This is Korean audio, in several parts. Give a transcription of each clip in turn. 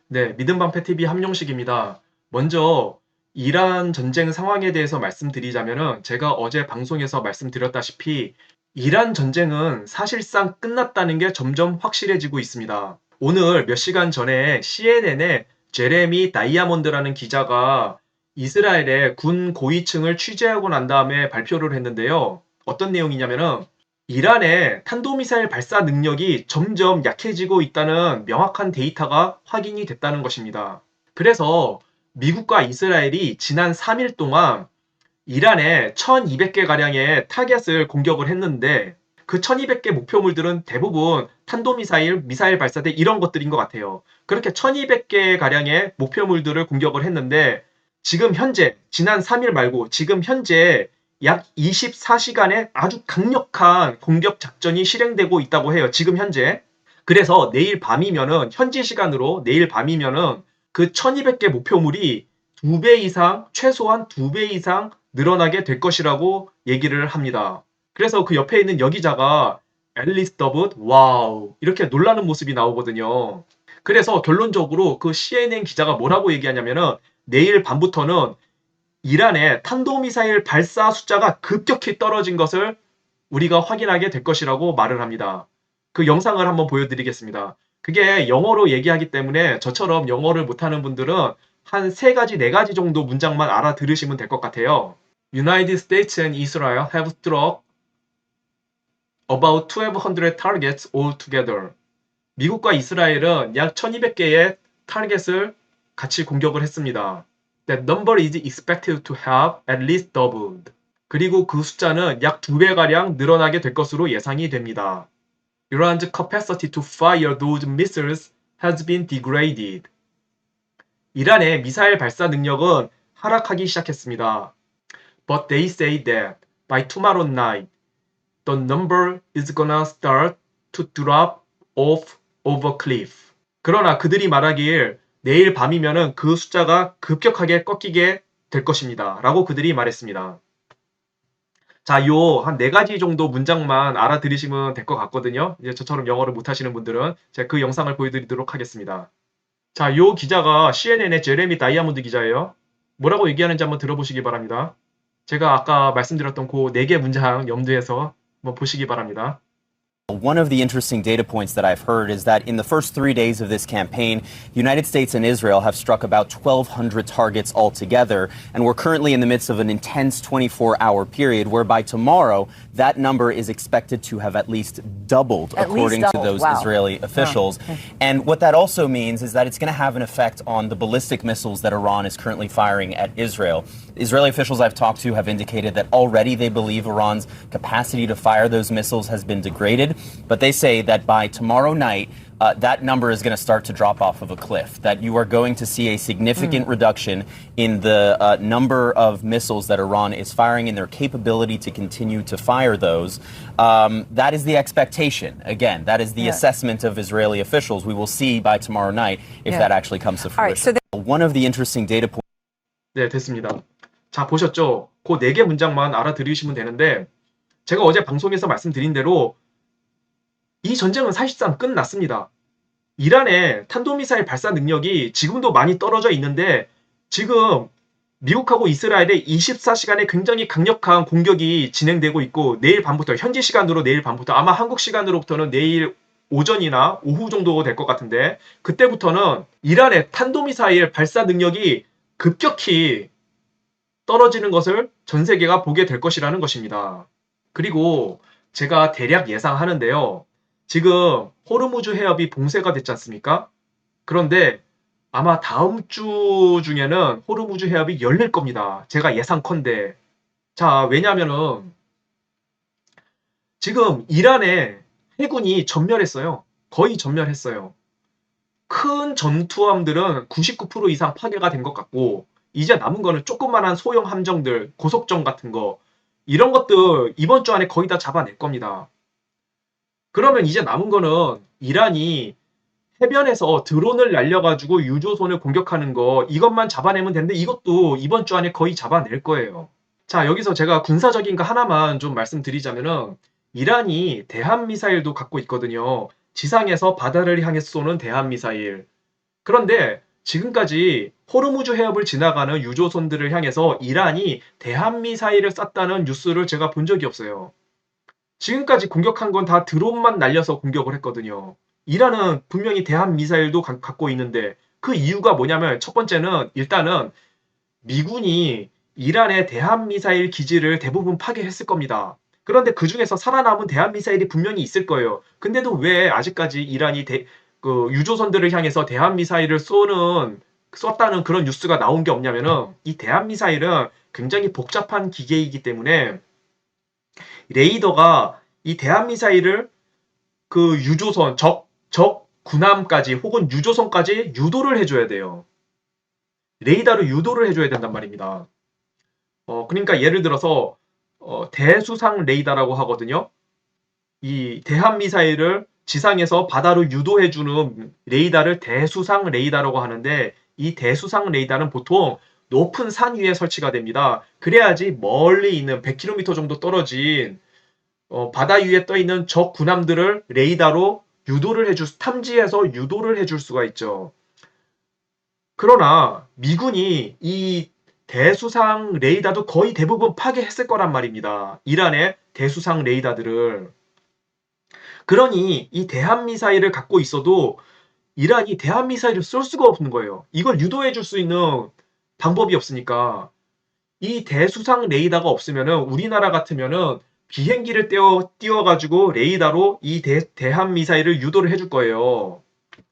네, 믿음방패TV 함용식입니다. 먼저 이란 전쟁 상황에 대해서 말씀드리자면은 제가 어제 방송에서 말씀드렸다시피 이란 전쟁은 사실상 끝났다는 게 점점 확실해지고 있습니다. 오늘 몇 시간 전에 CNN의 제레미 다이아몬드라는 기자가 이스라엘의 군 고위층을 취재하고 난 다음에 발표를 했는데요. 어떤 내용이냐면은 이란의 탄도미사일 발사 능력이 점점 약해지고 있다는 명확한 데이터가 확인이 됐다는 것입니다. 그래서 미국과 이스라엘이 지난 3일 동안 이란에 1200개가량의 타겟을 공격을 했는데 그 1200개 목표물들은 대부분 탄도미사일, 미사일 발사대 이런 것들인 것 같아요. 그렇게 1200개가량의 목표물들을 공격을 했는데 지금 현재, 지난 3일 말고 지금 현재 약 24시간의 아주 강력한 공격 작전이 실행되고 있다고 해요. 지금 현재. 그래서 내일 밤이면은, 현지 시간으로 내일 밤이면은 그 1200개 목표물이 2배 이상, 최소한 2배 이상 늘어나게 될 것이라고 얘기를 합니다. 그래서 그 옆에 있는 여기자가 앨리스 더붓, 와우, 이렇게 놀라는 모습이 나오거든요. 그래서 결론적으로 그 CNN 기자가 뭐라고 얘기하냐면은 내일 밤부터는 이란의 탄도미사일 발사 숫자가 급격히 떨어진 것을 우리가 확인하게 될 것이라고 말을 합니다. 그 영상을 한번 보여드리겠습니다. 그게 영어로 얘기하기 때문에 저처럼 영어를 못하는 분들은 한 3가지, 4가지 정도 문장만 알아들으시면 될 것 같아요. United States and Israel have struck about 1,200 targets altogether. 미국과 이스라엘은 약 1200개의 타겟을 같이 공격을 했습니다. That number is expected to have at least doubled. 그리고 그 숫자는 약 2배가량 늘어나게 될 것으로 예상이 됩니다. Iran's capacity to fire those missiles has been degraded. 이란의 미사일 발사 능력은 하락하기 시작했습니다. But they say that by tomorrow night, the number is gonna start to drop off over cliff. 그러나 그들이 말하길 내일 밤이면은 그 숫자가 급격하게 꺾이게 될 것입니다. 라고 그들이 말했습니다. 자, 요 한 4가지 정도 문장만 알아들으시면 될 것 같거든요. 이제 저처럼 영어를 못하시는 분들은 제가 그 영상을 보여드리도록 하겠습니다. 자, 요 기자가 CNN의 제레미 다이아몬드 기자예요. 뭐라고 얘기하는지 한번 들어보시기 바랍니다. 제가 아까 말씀드렸던 그 4개 문장 염두에서 한번 보시기 바랍니다. One of the interesting data points that I've heard is that in the first 3 days of this campaign, the United States and Israel have struck about 1,200 targets altogether, and we're currently in the midst of an intense 24-hour period whereby tomorrow that number is expected to have at least doubled, according to those Israeli officials. And what that also means is that it's going to have an effect on the ballistic missiles that Iran is currently firing at Israel. Israeli officials I've talked to have indicated that already they believe Iran's capacity to fire those missiles has been degraded. But they say that by tomorrow night, that number is going to start to drop off of a cliff, that you are going to see a significant reduction in the number of missiles that Iran is firing and their capability to continue to fire those. That is the expectation. Again, that is the assessment of Israeli officials. We will see by tomorrow night if that actually comes to fruition. One of the interesting data points. 네, 됐습니다. 자, 보셨죠? 그 4개 문장만 알아들으시면 되는데 제가 어제 방송에서 말씀드린 대로 이 전쟁은 사실상 끝났습니다. 이란의 탄도미사일 발사 능력이 지금도 많이 떨어져 있는데 지금 미국하고 이스라엘의 24시간의 굉장히 강력한 공격이 진행되고 있고 내일 밤부터, 현지 시간으로 내일 밤부터, 아마 한국 시간으로부터는 내일 오전이나 오후 정도 될 것 같은데 그때부터는 이란의 탄도미사일 발사 능력이 급격히 떨어지는 것을 전 세계가 보게 될 것이라는 것입니다. 그리고 제가 대략 예상하는데요. 지금 호르무즈 해협이 봉쇄가 됐지 않습니까? 그런데 아마 다음 주 중에는 호르무즈 해협이 열릴 겁니다. 제가 예상컨대. 자, 왜냐면은 지금 이란의 해군이 전멸했어요. 거의 전멸했어요. 큰 전투함들은 99% 이상 파괴가 된 것 같고 이제 남은 거는 조그만한 소형 함정들, 고속정 같은 거 이런 것들 이번 주 안에 거의 다 잡아낼 겁니다. 그러면 이제 남은 거는 이란이 해변에서 드론을 날려가지고 유조선을 공격하는 거 이것만 잡아내면 되는데 이것도 이번 주 안에 거의 잡아낼 거예요. 자, 여기서 제가 군사적인 거 하나만 좀 말씀드리자면은 이란이 대한미사일도 갖고 있거든요. 지상에서 바다를 향해 쏘는 대한미사일. 그런데 지금까지 호르무즈 해협을 지나가는 유조선들을 향해서 이란이 대한미사일을 쐈다는 뉴스를 제가 본 적이 없어요. 지금까지 공격한 건 다 드론만 날려서 공격을 했거든요. 이란은 분명히 대한미사일도 갖고 있는데 그 이유가 뭐냐면 첫 번째는 일단은 미군이 이란의 대한미사일 기지를 대부분 파괴했을 겁니다. 그런데 그 중에서 살아남은 대한미사일이 분명히 있을 거예요. 근데도 왜 아직까지 이란이 그 유조선들을 향해서 대한미사일을 쐈다는 그런 뉴스가 나온 게 없냐면은 이 대한미사일은 굉장히 복잡한 기계이기 때문에 레이더가 이 대한미사일을 그 유조선, 적 군함까지 혹은 유조선까지 유도를 해줘야 돼요. 레이더로 유도를 해줘야 된단 말입니다. 그러니까 예를 들어서 대수상 레이더라고 하거든요. 이 대한미사일을 지상에서 바다로 유도해주는 레이더를 대수상 레이더라고 하는데 이 대수상 레이더는 보통 높은 산 위에 설치가 됩니다. 그래야지 멀리 있는 100km 정도 떨어진 바다 위에 떠 있는 적 군함들을 레이더로 탐지해서 유도를 해줄 수가 있죠. 그러나 미군이 이 대수상 레이더도 거의 대부분 파괴했을 거란 말입니다. 이란의 대수상 레이더들을. 그러니 이 대한미사일을 갖고 있어도 이란이 대한미사일을 쏠 수가 없는 거예요. 이걸 유도해 줄 수 있는 방법이 없으니까. 이 대수상 레이더가 없으면은 우리나라 같으면은 비행기를 띄워가지고 레이더로 이 대한미사일을 유도를 해줄 거예요.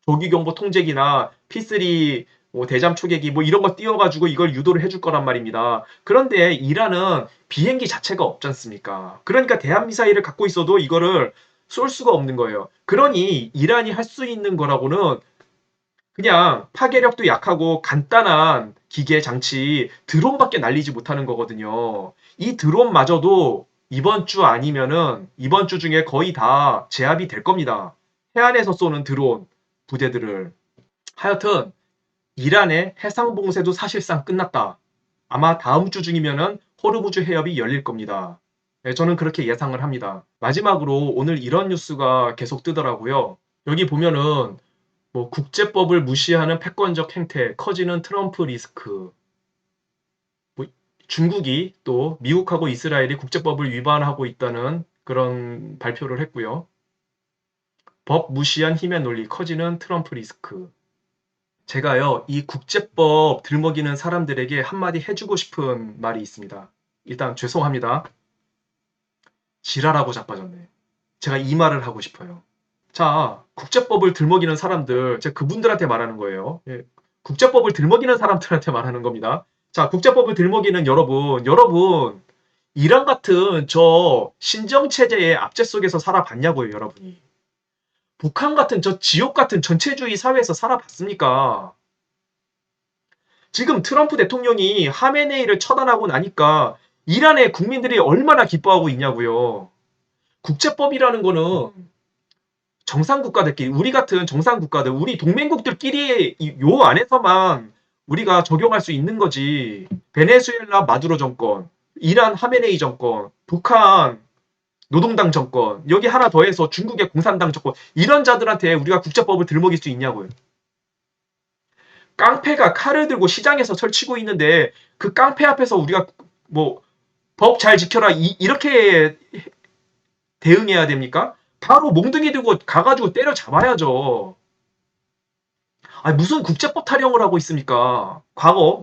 조기경보 통제기나 P3 뭐 대잠 초계기 뭐 이런 거 띄워가지고 이걸 유도를 해줄 거란 말입니다. 그런데 이란은 비행기 자체가 없지 않습니까? 그러니까 대한미사일을 갖고 있어도 이거를 쏠 수가 없는 거예요. 그러니 이란이 할 수 있는 거라고는 그냥 파괴력도 약하고 간단한 기계 장치 드론밖에 날리지 못하는 거거든요. 이 드론마저도 이번 주 아니면은 이번 주 중에 거의 다 제압이 될 겁니다. 해안에서 쏘는 드론 부대들을. 하여튼 이란의 해상 봉쇄도 사실상 끝났다. 아마 다음 주 중이면은 호르무즈 해협이 열릴 겁니다. 네, 저는 그렇게 예상을 합니다. 마지막으로 오늘 이런 뉴스가 계속 뜨더라고요. 여기 보면은 뭐 국제법을 무시하는 패권적 행태, 커지는 트럼프 리스크. 뭐 중국이 또 미국하고 이스라엘이 국제법을 위반하고 있다는 그런 발표를 했고요. 법 무시한 힘의 논리, 커지는 트럼프 리스크. 제가요, 이 국제법 들먹이는 사람들에게 한마디 해주고 싶은 말이 있습니다. 일단 죄송합니다. 지랄하고 자빠졌네. 제가 이 말을 하고 싶어요. 자, 국제법을 들먹이는 사람들, 제가 그분들한테 말하는 거예요. 예, 국제법을 들먹이는 사람들한테 말하는 겁니다. 자, 국제법을 들먹이는 여러분, 이란 같은 저 신정체제의 압제 속에서 살아봤냐고요, 여러분이. 북한 같은 저 지옥 같은 전체주의 사회에서 살아봤습니까? 지금 트럼프 대통령이 하메네이를 처단하고 나니까 이란의 국민들이 얼마나 기뻐하고 있냐고요. 국제법이라는 거는 정상국가들끼리, 우리 같은 정상국가들, 우리 동맹국들끼리 요 안에서만 우리가 적용할 수 있는 거지. 베네수엘라 마두로 정권, 이란 하메네이 정권, 북한 노동당 정권, 여기 하나 더해서 중국의 공산당 정권, 이런 자들한테 우리가 국제법을 들먹일 수 있냐고요. 깡패가 칼을 들고 시장에서 설치고 있는데 그 깡패 앞에서 우리가 뭐 법 잘 지켜라 이렇게 대응해야 됩니까? 바로 몽둥이 들고 가가지고 때려 잡아야죠. 아니, 무슨 국제법 타령을 하고 있습니까?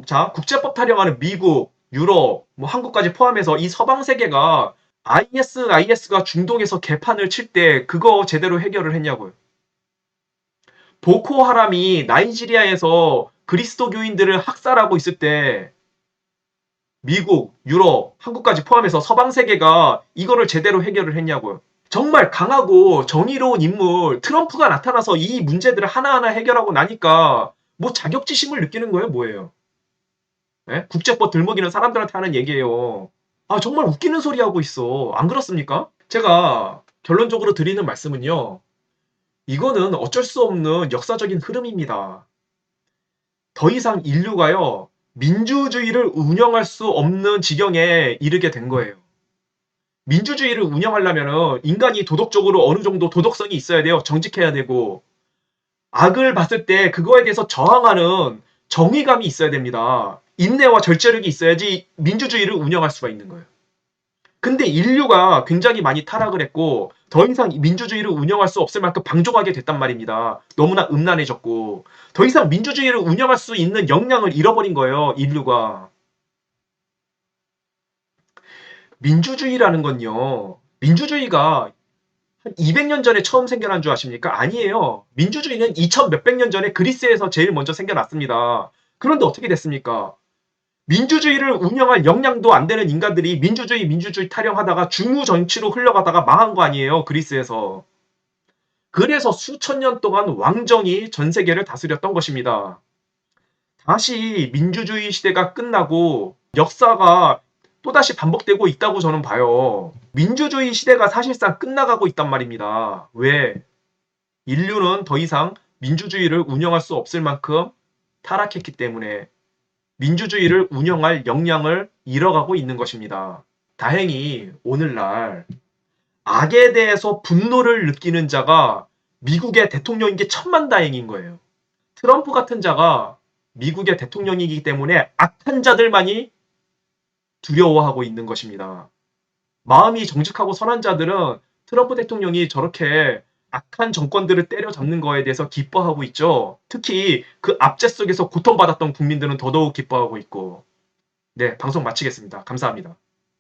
자, 국제법 타령하는 미국, 유럽, 뭐 한국까지 포함해서 이 서방 세계가 IS가 중동에서 개판을 칠 때 그거 제대로 해결을 했냐고요. 보코하람이 나이지리아에서 그리스도교인들을 학살하고 있을 때 미국, 유럽, 한국까지 포함해서 서방 세계가 이거를 제대로 해결을 했냐고요. 정말 강하고 정의로운 인물 트럼프가 나타나서 이 문제들을 하나하나 해결하고 나니까 뭐 자격지심을 느끼는 거예요, 뭐예요? 예? 국제법 들먹이는 사람들한테 하는 얘기예요. 아, 정말 웃기는 소리 하고 있어. 안 그렇습니까? 제가 결론적으로 드리는 말씀은요. 이거는 어쩔 수 없는 역사적인 흐름입니다. 더 이상 인류가요, 민주주의를 운영할 수 없는 지경에 이르게 된 거예요. 민주주의를 운영하려면 인간이 도덕적으로 어느 정도 도덕성이 있어야 돼요. 정직해야 되고, 악을 봤을 때 그거에 대해서 저항하는 정의감이 있어야 됩니다. 인내와 절제력이 있어야지 민주주의를 운영할 수가 있는 거예요. 근데 인류가 굉장히 많이 타락을 했고 더 이상 민주주의를 운영할 수 없을 만큼 방종하게 됐단 말입니다. 너무나 음란해졌고 더 이상 민주주의를 운영할 수 있는 역량을 잃어버린 거예요. 인류가. 민주주의라는 건요. 민주주의가 한 200년 전에 처음 생겨난 줄 아십니까? 아니에요. 민주주의는 2000 몇백 년 전에 그리스에서 제일 먼저 생겨났습니다. 그런데 어떻게 됐습니까? 민주주의를 운영할 역량도 안 되는 인간들이 민주주의 타령하다가 중우 정치로 흘러가다가 망한 거 아니에요. 그리스에서. 그래서 수천 년 동안 왕정이 전 세계를 다스렸던 것입니다. 다시 민주주의 시대가 끝나고 역사가 또다시 반복되고 있다고 저는 봐요. 민주주의 시대가 사실상 끝나가고 있단 말입니다. 왜? 인류는 더 이상 민주주의를 운영할 수 없을 만큼 타락했기 때문에 민주주의를 운영할 역량을 잃어가고 있는 것입니다. 다행히 오늘날 악에 대해서 분노를 느끼는 자가 미국의 대통령인 게 천만다행인 거예요. 트럼프 같은 자가 미국의 대통령이기 때문에 악한 자들만이 두려워하고 있는 것입니다. 마음이 정직하고 선한 자들은 트럼프 대통령이 저렇게 악한 정권들을 때려잡는 거에 대해서 기뻐하고 있죠. 특히 그 압제 속에서 고통받았던 국민들은 더더욱 기뻐하고 있고. 네, 방송 마치겠습니다. 감사합니다.